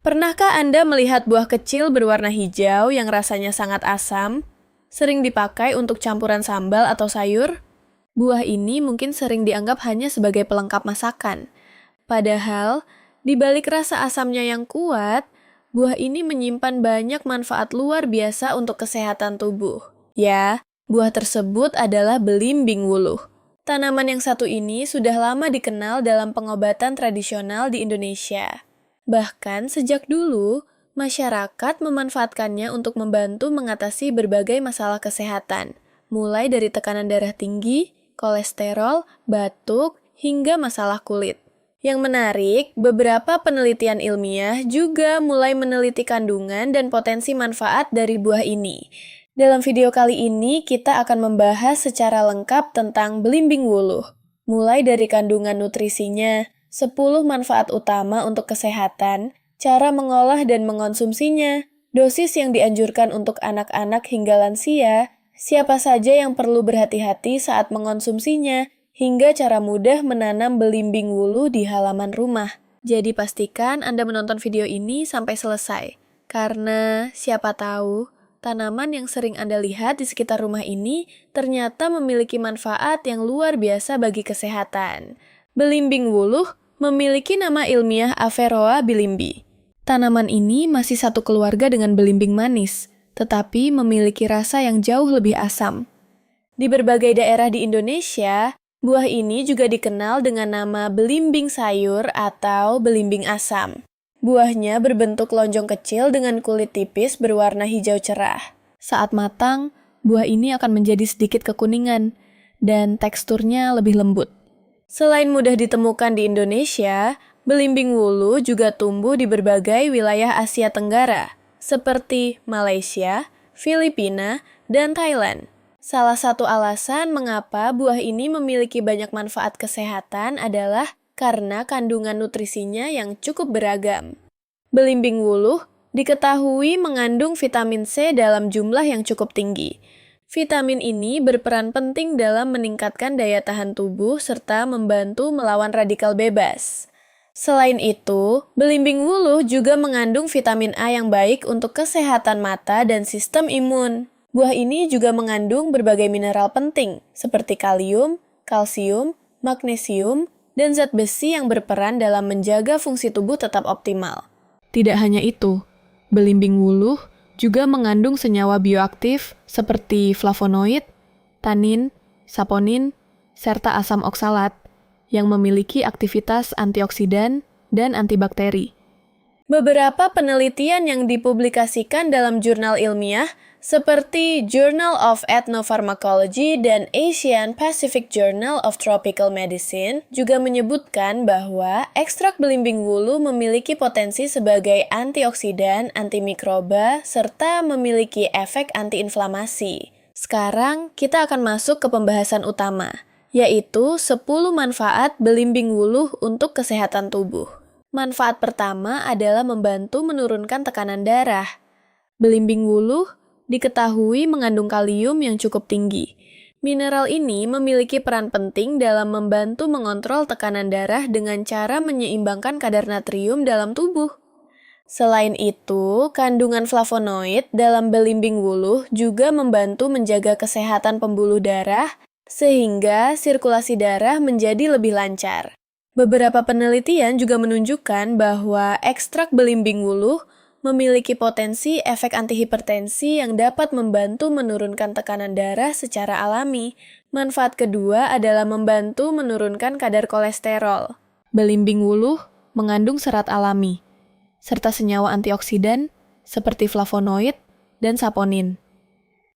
Pernahkah Anda melihat buah kecil berwarna hijau yang rasanya sangat asam? Sering dipakai untuk campuran sambal atau sayur? Buah ini mungkin sering dianggap hanya sebagai pelengkap masakan. Padahal, di balik rasa asamnya yang kuat, buah ini menyimpan banyak manfaat luar biasa untuk kesehatan tubuh. Ya, buah tersebut adalah belimbing wuluh. Tanaman yang satu ini sudah lama dikenal dalam pengobatan tradisional di Indonesia. Bahkan sejak dulu, masyarakat memanfaatkannya untuk membantu mengatasi berbagai masalah kesehatan, mulai dari tekanan darah tinggi, kolesterol, batuk, hingga masalah kulit. Yang menarik, beberapa penelitian ilmiah juga mulai meneliti kandungan dan potensi manfaat dari buah ini. Dalam video kali ini, kita akan membahas secara lengkap tentang belimbing wuluh, mulai dari kandungan nutrisinya, 10 manfaat utama untuk kesehatan, cara mengolah dan mengonsumsinya, dosis yang dianjurkan untuk anak-anak hingga lansia, siapa saja yang perlu berhati-hati saat mengonsumsinya, hingga cara mudah menanam belimbing wuluh di halaman rumah. Jadi pastikan Anda menonton video ini sampai selesai, karena siapa tahu tanaman yang sering Anda lihat di sekitar rumah ini ternyata memiliki manfaat yang luar biasa bagi kesehatan. Belimbing wuluh memiliki nama ilmiah Averrhoa bilimbi. Tanaman ini masih satu keluarga dengan belimbing manis, tetapi memiliki rasa yang jauh lebih asam. Di berbagai daerah di Indonesia, buah ini juga dikenal dengan nama belimbing sayur atau belimbing asam. Buahnya berbentuk lonjong kecil dengan kulit tipis berwarna hijau cerah. Saat matang, buah ini akan menjadi sedikit kekuningan dan teksturnya lebih lembut. Selain mudah ditemukan di Indonesia, belimbing wuluh juga tumbuh di berbagai wilayah Asia Tenggara, seperti Malaysia, Filipina, dan Thailand. Salah satu alasan mengapa buah ini memiliki banyak manfaat kesehatan adalah karena kandungan nutrisinya yang cukup beragam. Belimbing wuluh diketahui mengandung vitamin C dalam jumlah yang cukup tinggi. Vitamin ini berperan penting dalam meningkatkan daya tahan tubuh serta membantu melawan radikal bebas. Selain itu, belimbing wuluh juga mengandung vitamin A yang baik untuk kesehatan mata dan sistem imun. Buah ini juga mengandung berbagai mineral penting seperti kalium, kalsium, magnesium, dan zat besi yang berperan dalam menjaga fungsi tubuh tetap optimal. Tidak hanya itu, belimbing wuluh juga mengandung senyawa bioaktif seperti flavonoid, tanin, saponin, serta asam oksalat yang memiliki aktivitas antioksidan dan antibakteri. Beberapa penelitian yang dipublikasikan dalam jurnal ilmiah seperti Journal of Ethnopharmacology dan Asian Pacific Journal of Tropical Medicine juga menyebutkan bahwa ekstrak belimbing wuluh memiliki potensi sebagai antioksidan, antimikroba, serta memiliki efek antiinflamasi. Sekarang kita akan masuk ke pembahasan utama, yaitu 10 manfaat belimbing wuluh untuk kesehatan tubuh. Manfaat pertama adalah membantu menurunkan tekanan darah. Belimbing wuluh diketahui mengandung kalium yang cukup tinggi. Mineral ini memiliki peran penting dalam membantu mengontrol tekanan darah dengan cara menyeimbangkan kadar natrium dalam tubuh. Selain itu, kandungan flavonoid dalam belimbing wuluh juga membantu menjaga kesehatan pembuluh darah sehingga sirkulasi darah menjadi lebih lancar. Beberapa penelitian juga menunjukkan bahwa ekstrak belimbing wuluh memiliki potensi efek antihipertensi yang dapat membantu menurunkan tekanan darah secara alami. Manfaat kedua adalah membantu menurunkan kadar kolesterol. Belimbing wuluh mengandung serat alami, serta senyawa antioksidan seperti flavonoid dan saponin.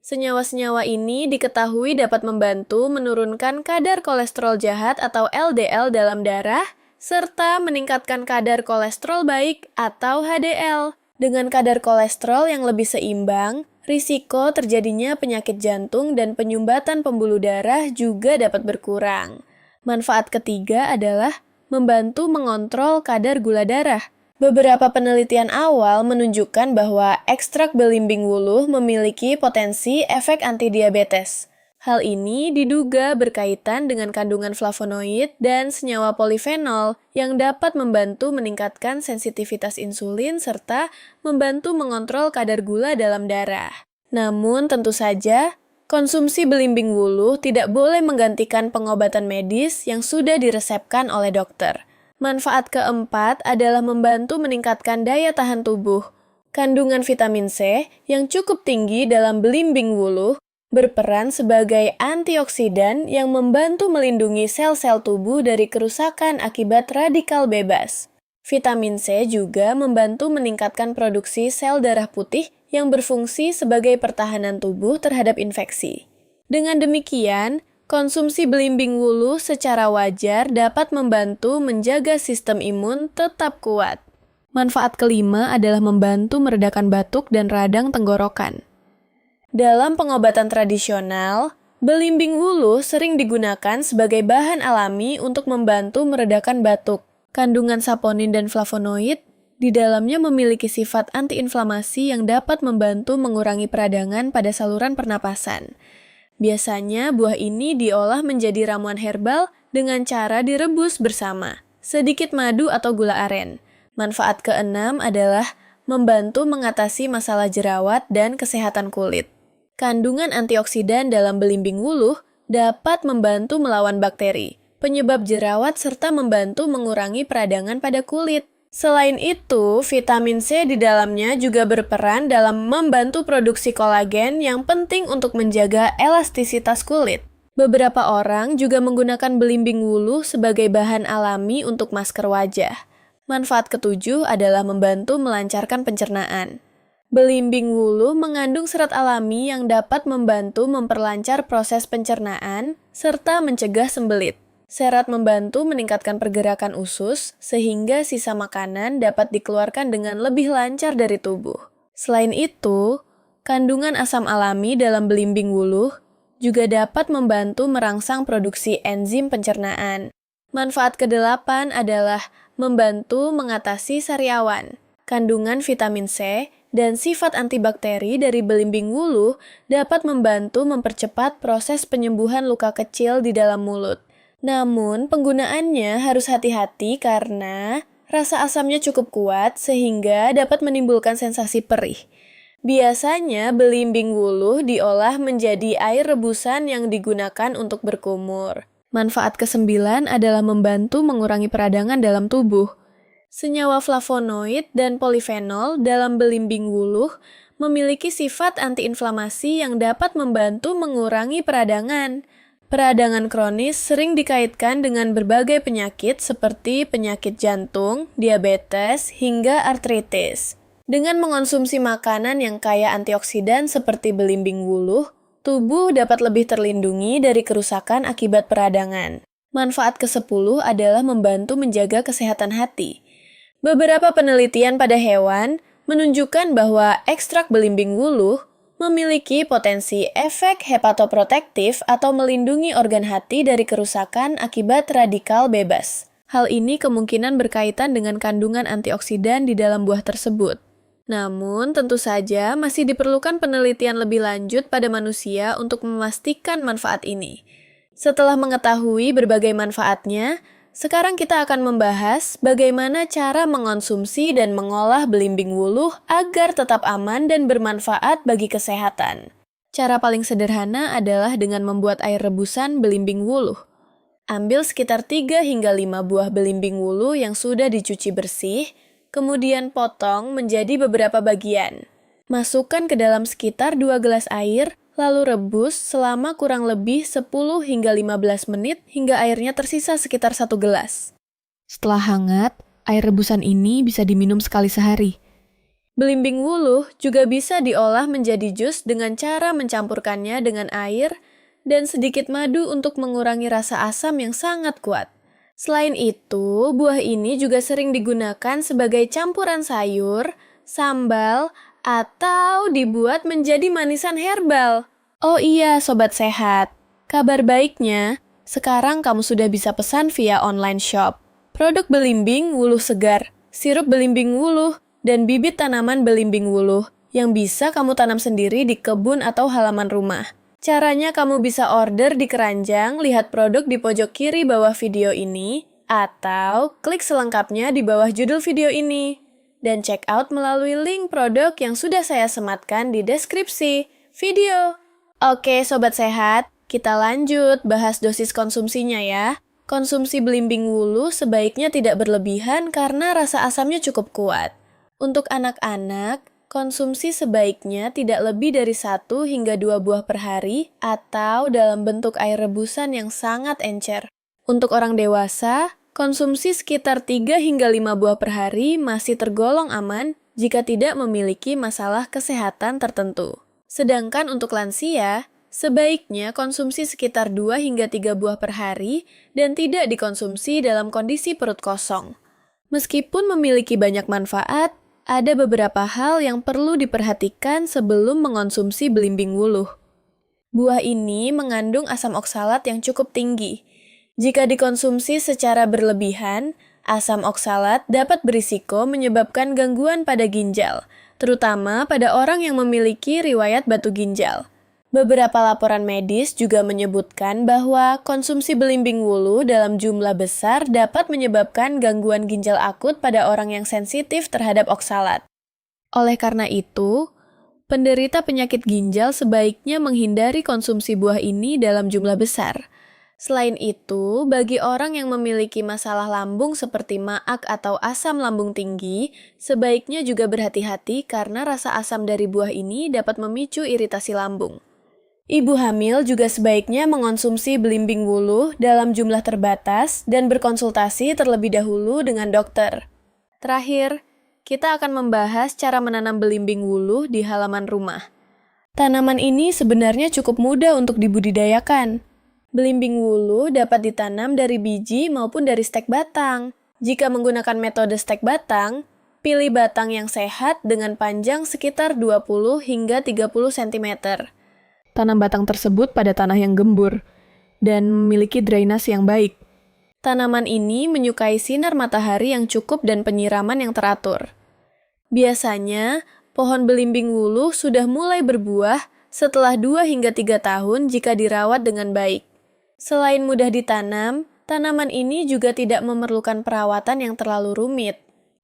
Senyawa-senyawa ini diketahui dapat membantu menurunkan kadar kolesterol jahat atau LDL dalam darah, serta meningkatkan kadar kolesterol baik atau HDL. Dengan kadar kolesterol yang lebih seimbang, risiko terjadinya penyakit jantung dan penyumbatan pembuluh darah juga dapat berkurang. Manfaat ketiga adalah membantu mengontrol kadar gula darah. Beberapa penelitian awal menunjukkan bahwa ekstrak belimbing wuluh memiliki potensi efek antidiabetes. Hal ini diduga berkaitan dengan kandungan flavonoid dan senyawa polifenol yang dapat membantu meningkatkan sensitivitas insulin serta membantu mengontrol kadar gula dalam darah. Namun tentu saja, konsumsi belimbing wuluh tidak boleh menggantikan pengobatan medis yang sudah diresepkan oleh dokter. Manfaat keempat adalah membantu meningkatkan daya tahan tubuh. Kandungan vitamin C yang cukup tinggi dalam belimbing wuluh berperan sebagai antioksidan yang membantu melindungi sel-sel tubuh dari kerusakan akibat radikal bebas. Vitamin C juga membantu meningkatkan produksi sel darah putih yang berfungsi sebagai pertahanan tubuh terhadap infeksi. Dengan demikian, konsumsi belimbing wuluh secara wajar dapat membantu menjaga sistem imun tetap kuat. Manfaat kelima adalah membantu meredakan batuk dan radang tenggorokan. Dalam pengobatan tradisional, belimbing wuluh sering digunakan sebagai bahan alami untuk membantu meredakan batuk. Kandungan saponin dan flavonoid di dalamnya memiliki sifat antiinflamasi yang dapat membantu mengurangi peradangan pada saluran pernapasan. Biasanya buah ini diolah menjadi ramuan herbal dengan cara direbus bersama, sedikit madu atau gula aren. Manfaat keenam adalah membantu mengatasi masalah jerawat dan kesehatan kulit. Kandungan antioksidan dalam belimbing wuluh dapat membantu melawan bakteri, penyebab jerawat serta membantu mengurangi peradangan pada kulit. Selain itu, vitamin C di dalamnya juga berperan dalam membantu produksi kolagen yang penting untuk menjaga elastisitas kulit. Beberapa orang juga menggunakan belimbing wuluh sebagai bahan alami untuk masker wajah. Manfaat ketujuh adalah membantu melancarkan pencernaan. Belimbing wuluh mengandung serat alami yang dapat membantu memperlancar proses pencernaan serta mencegah sembelit. Serat membantu meningkatkan pergerakan usus sehingga sisa makanan dapat dikeluarkan dengan lebih lancar dari tubuh. Selain itu, kandungan asam alami dalam belimbing wuluh juga dapat membantu merangsang produksi enzim pencernaan. Manfaat kedelapan adalah membantu mengatasi sariawan. Kandungan vitamin C dan sifat antibakteri dari belimbing wuluh dapat membantu mempercepat proses penyembuhan luka kecil di dalam mulut. Namun, penggunaannya harus hati-hati karena rasa asamnya cukup kuat sehingga dapat menimbulkan sensasi perih. Biasanya, belimbing wuluh diolah menjadi air rebusan yang digunakan untuk berkumur. Manfaat kesembilan adalah membantu mengurangi peradangan dalam tubuh. Senyawa flavonoid dan polifenol dalam belimbing wuluh memiliki sifat antiinflamasi yang dapat membantu mengurangi peradangan. Peradangan kronis sering dikaitkan dengan berbagai penyakit seperti penyakit jantung, diabetes, hingga artritis. Dengan mengonsumsi makanan yang kaya antioksidan seperti belimbing wuluh, tubuh dapat lebih terlindungi dari kerusakan akibat peradangan. Manfaat ke-10 adalah membantu menjaga kesehatan hati. Beberapa penelitian pada hewan menunjukkan bahwa ekstrak belimbing wuluh memiliki potensi efek hepatoprotektif atau melindungi organ hati dari kerusakan akibat radikal bebas. Hal ini kemungkinan berkaitan dengan kandungan antioksidan di dalam buah tersebut. Namun, tentu saja masih diperlukan penelitian lebih lanjut pada manusia untuk memastikan manfaat ini. Setelah mengetahui berbagai manfaatnya, sekarang kita akan membahas bagaimana cara mengonsumsi dan mengolah belimbing wuluh agar tetap aman dan bermanfaat bagi kesehatan. Cara paling sederhana adalah dengan membuat air rebusan belimbing wuluh. Ambil sekitar 3 hingga 5 buah belimbing wuluh yang sudah dicuci bersih, kemudian potong menjadi beberapa bagian. Masukkan ke dalam sekitar 2 gelas air, lalu rebus selama kurang lebih 10 hingga 15 menit hingga airnya tersisa sekitar 1 gelas. Setelah hangat, air rebusan ini bisa diminum sekali sehari. Belimbing wuluh juga bisa diolah menjadi jus dengan cara mencampurkannya dengan air dan sedikit madu untuk mengurangi rasa asam yang sangat kuat. Selain itu, buah ini juga sering digunakan sebagai campuran sayur, sambal, atau dibuat menjadi manisan herbal. Oh iya, sobat sehat. Kabar baiknya, sekarang kamu sudah bisa pesan via online shop. Produk belimbing wuluh segar, sirup belimbing wuluh, dan bibit tanaman belimbing wuluh yang bisa kamu tanam sendiri di kebun atau halaman rumah. Caranya kamu bisa order di keranjang, lihat produk di pojok kiri bawah video ini, atau klik selengkapnya di bawah judul video ini. Dan check out melalui link produk yang sudah saya sematkan di deskripsi video. Oke Sobat Sehat, kita lanjut bahas dosis konsumsinya ya. Konsumsi belimbing wuluh sebaiknya tidak berlebihan karena rasa asamnya cukup kuat. Untuk anak-anak, konsumsi sebaiknya tidak lebih dari 1 hingga 2 buah per hari atau dalam bentuk air rebusan yang sangat encer. Untuk orang dewasa, konsumsi sekitar 3 hingga 5 buah per hari masih tergolong aman jika tidak memiliki masalah kesehatan tertentu. Sedangkan untuk lansia, sebaiknya konsumsi sekitar 2 hingga 3 buah per hari dan tidak dikonsumsi dalam kondisi perut kosong. Meskipun memiliki banyak manfaat, ada beberapa hal yang perlu diperhatikan sebelum mengonsumsi belimbing wuluh. Buah ini mengandung asam oksalat yang cukup tinggi. Jika dikonsumsi secara berlebihan, asam oksalat dapat berisiko menyebabkan gangguan pada ginjal, terutama pada orang yang memiliki riwayat batu ginjal. Beberapa laporan medis juga menyebutkan bahwa konsumsi belimbing wuluh dalam jumlah besar dapat menyebabkan gangguan ginjal akut pada orang yang sensitif terhadap oksalat. Oleh karena itu, penderita penyakit ginjal sebaiknya menghindari konsumsi buah ini dalam jumlah besar. Selain itu, bagi orang yang memiliki masalah lambung seperti maag atau asam lambung tinggi, sebaiknya juga berhati-hati karena rasa asam dari buah ini dapat memicu iritasi lambung. Ibu hamil juga sebaiknya mengonsumsi belimbing wuluh dalam jumlah terbatas dan berkonsultasi terlebih dahulu dengan dokter. Terakhir, kita akan membahas cara menanam belimbing wuluh di halaman rumah. Tanaman ini sebenarnya cukup mudah untuk dibudidayakan. Belimbing wuluh dapat ditanam dari biji maupun dari stek batang. Jika menggunakan metode stek batang, pilih batang yang sehat dengan panjang sekitar 20 hingga 30 cm. Tanam batang tersebut pada tanah yang gembur dan memiliki drainase yang baik. Tanaman ini menyukai sinar matahari yang cukup dan penyiraman yang teratur. Biasanya, pohon belimbing wuluh sudah mulai berbuah setelah 2 hingga 3 tahun jika dirawat dengan baik. Selain mudah ditanam, tanaman ini juga tidak memerlukan perawatan yang terlalu rumit.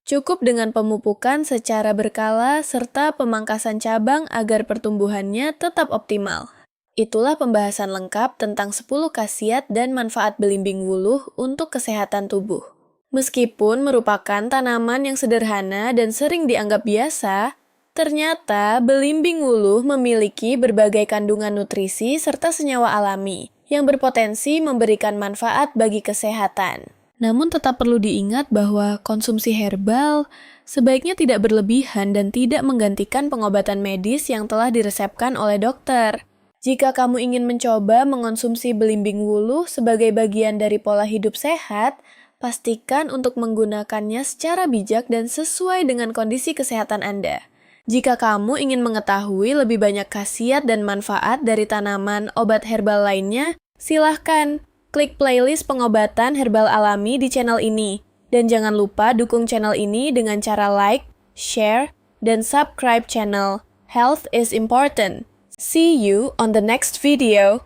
Cukup dengan pemupukan secara berkala serta pemangkasan cabang agar pertumbuhannya tetap optimal. Itulah pembahasan lengkap tentang 10 khasiat dan manfaat belimbing wuluh untuk kesehatan tubuh. Meskipun merupakan tanaman yang sederhana dan sering dianggap biasa, ternyata belimbing wuluh memiliki berbagai kandungan nutrisi serta senyawa alami yang berpotensi memberikan manfaat bagi kesehatan. Namun tetap perlu diingat bahwa konsumsi herbal sebaiknya tidak berlebihan dan tidak menggantikan pengobatan medis yang telah diresepkan oleh dokter. Jika kamu ingin mencoba mengonsumsi belimbing wuluh sebagai bagian dari pola hidup sehat, pastikan untuk menggunakannya secara bijak dan sesuai dengan kondisi kesehatan Anda. Jika kamu ingin mengetahui lebih banyak khasiat dan manfaat dari tanaman obat herbal lainnya, silahkan klik playlist pengobatan herbal alami di channel ini. Dan jangan lupa dukung channel ini dengan cara like, share, dan subscribe channel Health is Important. See you on the next video.